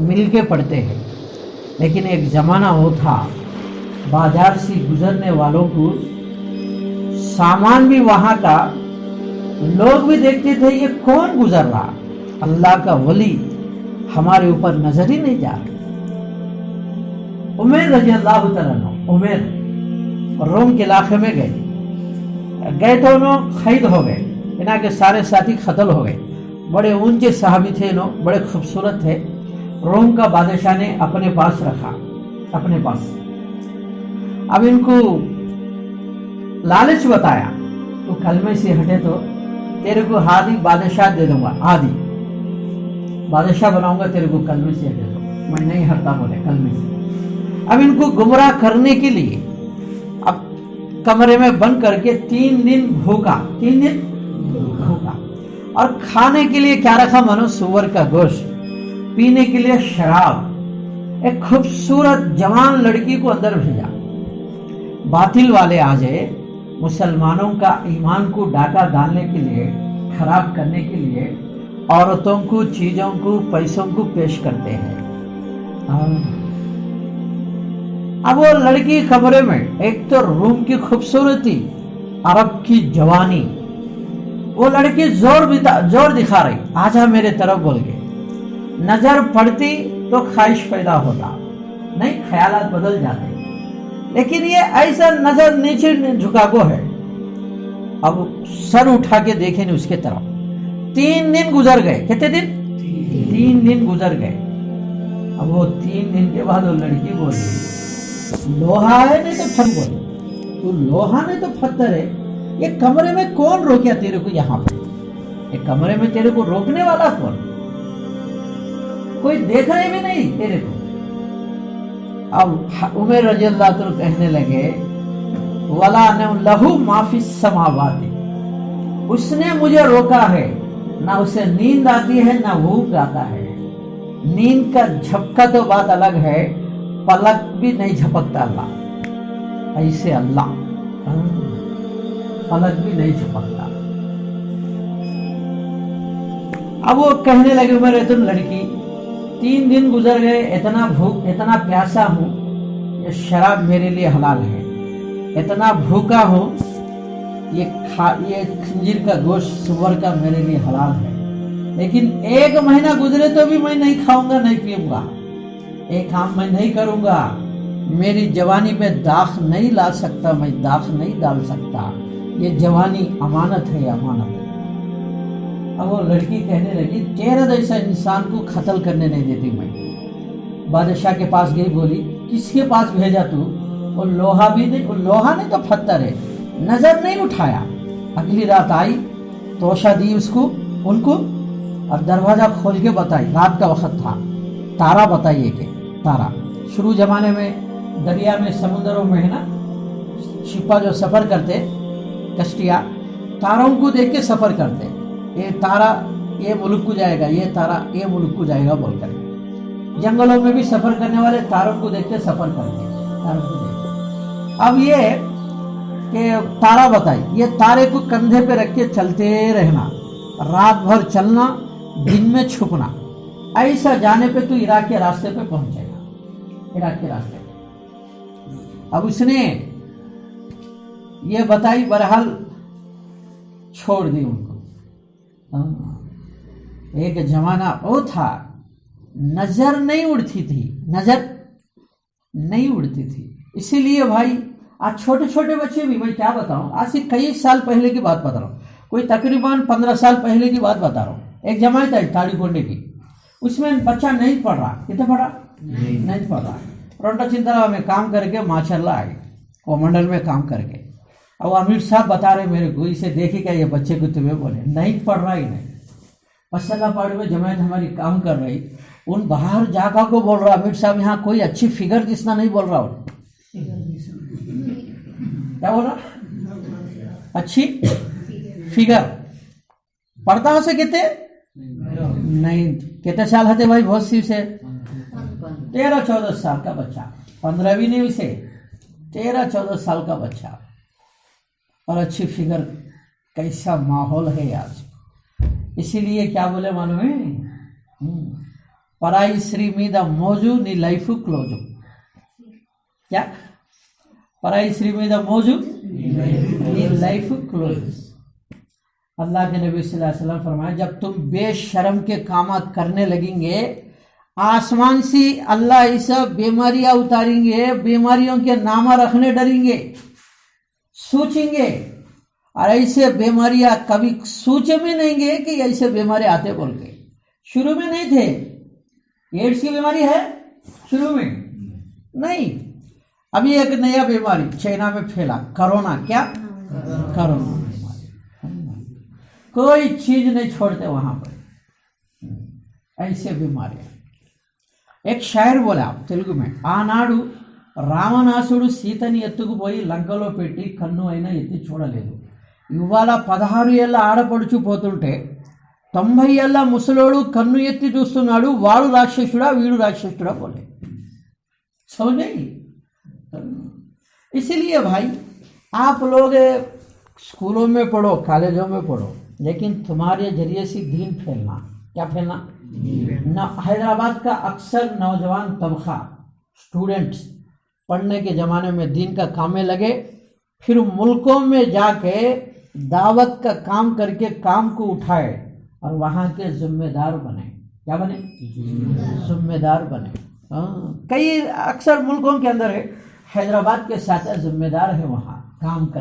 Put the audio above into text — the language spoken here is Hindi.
मिल के पढ़ते हैं, लेकिन एक जमाना वो था बाजार से गुजरने वालों को सामान भी वहां का, लोग भी देखते थे ये कौन गुजर रहा, अल्लाह का वली हमारे ऊपर नजर ही नहीं जा रहा। उमर रजी अल्लाह तआला अन्हु, उमर रोम के इलाके में गए तो उन्होंने खैद हो गए, इन्हों के सारे साथी कत्ल हो गए। बड़े ऊंचे सहाबी थे, इन्हों बड़े खूबसूरत थे। रोम का बादशाह ने अपने पास रखा, अपने पास। अब इनको लालच बताया, तो कलमे से हटे तो तेरे को आधी बादशाह दे दूंगा, आधी बादशाह बनाऊंगा, तेरे को कलमे से हटे तो। मैं नहीं हटता बोले कलमे से। अब इनको गुमराह करने के लिए अब कमरे में बंद करके 3 दिन भूखा, 3 दिन भूखा, और खाने के लिए क्या रखा मानो सुअर का गोश्त, पीने के लिए शराब। एक खूबसूरत जवान लड़की को अंदर भेजा। बातिल वाले आ जाए, मुसलमानों का ईमान को डाका डालने के लिए, खराब करने के लिए औरतों को, चीजों को, पैसों को पेश करते हैं। अब वो लड़की कमरे में, एक तो रूम की खूबसूरती, अरब की जवानी, वो लड़की जोर दिखा रही, आजा मेरे तरफ बोल के। नजर पड़ती तो ख्वाहिश पैदा होता, नहीं ख्यालात बदल जाते, लेकिन ये ऐसा नजर नीचे झुका को है। अब सर उठा के देखे नहीं उसके तरफ। 3 दिन गुजर गए। कितने दिन? 3 दिन गुजर गए। अब वो 3 दिन के बाद वो लड़की बोली, लोहा है नहीं तो पत्थर। बोले तू लोहा नहीं तो पत्थर है, ये कमरे में कौन रोका तेरे को? यहाँ पे ये कमरे में तेरे को रोकने वाला कौन? कोई देख रहे भी नहीं तेरे को। अब उमर रजी अल्लाह तआला कहने लगे, वला लहू माफी समावाती, उसने मुझे रोका है, ना उसे नींद आती है ना भूख आता है। नींद का झपका तो बात अलग है, पलक भी नहीं झपकता अल्लाह, ऐसे अल्लाह पलक भी नहीं झपकता। अब वो कहने लगे, उमर तुम लड़की, 3 दिन गुजर गए, इतना भूख, इतना प्यासा हूं, ये शराब मेरे लिए हलाल है, इतना भूखा हूं, ये खंजीर का गोश्त सुअर का मेरे लिए हलाल है, लेकिन 1 महीना गुजरे तो भी मैं नहीं खाऊंगा, नहीं पीऊंगा, एक काम मैं नहीं करूंगा, मेरी जवानी पे दाग नहीं ला सकता, मैं दाग नहीं डाल सकता, ये जवानी अमानत है, अमानत है। अब वो लड़की कहने लगी, तेरा जैसा इंसान को कत्ल करने नहीं देती मैं। बादशाह के पास गई, बोली किसके पास भेजा तू? वो लोहा भी नहीं, वो लोहा नहीं तो पत्थर है, नजर नहीं उठाया। अगली रात आई, तोशा दी उसको, उनको, और दरवाजा खोल के बताई, रात का वक्त था, तारा बताइए कि तारा। शुरू जमाने में दरिया में, समुद्रों में है ना, शिपा जो सफर करते, कश्तियाँ, तारों को देख के सफर करते, ये तारा ये मुल्क को जाएगा, ये तारा ये मुल्क को जाएगा बोलकर। जंगलों में भी सफर करने वाले तारों को देख के सफर करते, तारों को देख। अब ये कि तारा बताई, ये तारे को कंधे पे रख के चलते रहना, रात भर चलना, दिन में छुपना, ऐसा जाने पे तू इराक के रास्ते पे पहुंचेगा, इराक के रास्ते पे। अब उसने ये बताई, बहरहाल छोड़ दी उनको। एक जमाना वो था, नजर नहीं उड़ती थी, नजर नहीं उड़ती थी। इसीलिए भाई आज छोटे छोटे बच्चे भी, मैं क्या बताऊं, आज से कई साल पहले की बात बता रहा हूँ, कोई तकरीबन 15 साल पहले की बात बता रहा हूँ। एक जमात आई ताड़ी कोंडे की, उसमें बच्चा नहीं पढ़ रहा, कितना पढ़ा? नहीं पढ़ रहा। रोटा चिंतला में काम करके माशाल्लाह आगे कोमंडल में काम करके। अब अमीर साहब बता रहे मेरे को, इसे देखे क्या ये बच्चे को? तुम्हें बोले नहीं पढ़ रहा ही नहीं। मसला पाड़ी में जमात हमारी काम कर रही, उन बाहर जाका को बोल रहा, अमीर साहब यहाँ कोई अच्छी फिगर दिसना नहीं बोल रहा हो। क्या बोल रहा? अच्छी फिगर पढ़ता हो से कितने? नहीं। कितने साल होते भाई? बहुत सी से 13-14 साल का बच्चा, 15 भी नहीं, उसे 13-14 साल का बच्चा। और अच्छी फिगर, कैसा माहौल है आज। इसीलिए क्या बोले मालूम है, पराई श्री मीद मौजू नी लाइफ क्लोजू। क्या? पराई श्री मीद मौजू नी लाइफ क्लोज। अल्लाह के नबी सल्लल्लाहु अलैहि वसल्लम फरमाया, जब तुम बेशर्म के काम करने लगेंगे, आसमान से अल्लाह ऐसा बीमारियां उतारेंगे, बीमारियों के नाम रखने डरेंगे, सोचेंगे, और ऐसे बीमारियां कभी सोचे में नहीं गए कि ऐसे बीमारी आते बोल के। शुरू में नहीं थे। एड्स की बीमारी है शुरू में नहीं, अभी एक नया बीमारी चाइना में फैला, कोरोना। क्या? कोरोना बीमारी। कोई चीज नहीं छोड़ते वहां पर, ऐसे बीमारियां। एक शायर बोला तेलुगु में, ఆనాడు రావణాసుడు సీతని ఎత్తుకుపోయి లంకలో పెట్టి కన్ను అయినా ఎత్తి చూడలేదు. ఇవాళ 16 ఏళ్ళ ఆడపడుచు పోతుంటే 90 ఏళ్ళ ముసలోడు కన్ను ఎత్తి చూస్తున్నాడు. వాడు రాక్షసుడా వీడు రాక్షసుడా बोले, समझ नहीं। इसीलिए भाई आप लोग स्कूलों में पढ़ो, कॉलेजों में पढ़ो, लेकिन तुम्हारे जरिए से दीन फैलना। क्या फैलना? हैदराबाद का अक्सर नौजवान तबका स्टूडेंट्स पढ़ने के ज़माने में दीन का काम में लगे, फिर मुल्कों में जाके दावत का काम करके काम को उठाए और वहाँ के जिम्मेदार बने। क्या बने? जिम्मेदार बने। कई अक्सर मुल्कों के अंदर है, हैदराबाद के साथ जिम्मेदार है वहाँ काम कर